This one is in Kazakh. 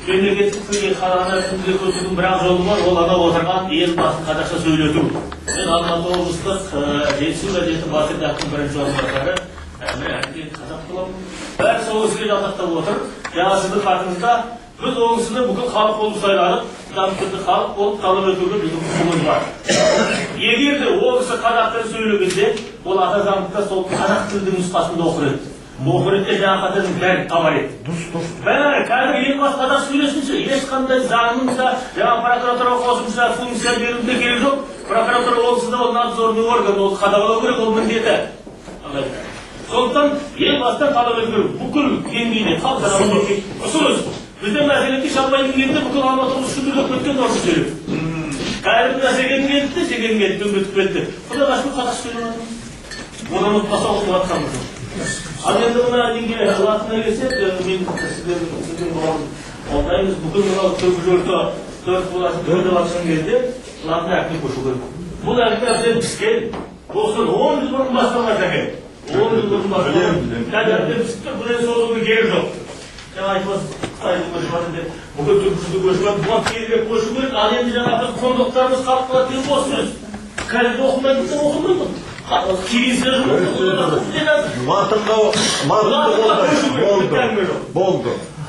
Мемлекеттік тілге қарағанда тілге көшудің бір-ақ жолы бар, ол ана отырған елбасын қазақша сөйлету. Мен Алматы облыстық жетісу газеті бас редакторының бірінші орынбасары, қазақ боламын. Бәрі сол кісіге жалтақтап отыр. Жаңа сіздің хатыңызда біз ол кісіні бүкіл халық болып сайладық, дамытуды халық болып талап етуге біздің құқығымыз бар. Егер де ол кісі қазақ тілін сөйлегенде, ол ата заңдықта сол қазақ тілдің нұсқасында оқыр еді. Оқыретте жаңа қатардың бәрін табар еді. Бәрі қазір елбасы қазақ сөйлесінші, ешқандай заңның да жаңа прокуратура қосымша функция беруінде керек жоқ. Прокуратура олсы да ол надзорный орган, ол қадағалау керек, ол міндеті. Сондықтан елбасыдан талап ету керек. Бүкіл деңгейде халықаралық ұсыныс. Бізде мәселеге шаппайын келді, бүкіл Алматы облысы күндіріп кеткен орыс сөйлеп. Қайырымда сеген келді, сеген келді, дөңбетіп кетті. Құда башқы қазақ сөйлеп. Одан ұтпаса оқып жатқанымыз жоқ. Ал енді мына неге латынға келсек, мен сіздің болған қолдаймыз, бүкіл мынау төрт боласын төрт алатын кезде латын әрпіне көшу керек. Бұл әрпіне әбден піскен, осыдан 10 жыл бұрын басталған жәкен. 10 жыл бұрын басталған. Әбден пісіп тұр, бұдан соғылғы керек жоқ. Жаңа айтып Қытайдың көшіп бүкіл түркісізді көшіп бұған тезірек көшу керек. Ал енді жаңа біз қондықтарымыз халыққа тез қосымыз. Қазірде оқымайды, оқылмайды. Латынға болды.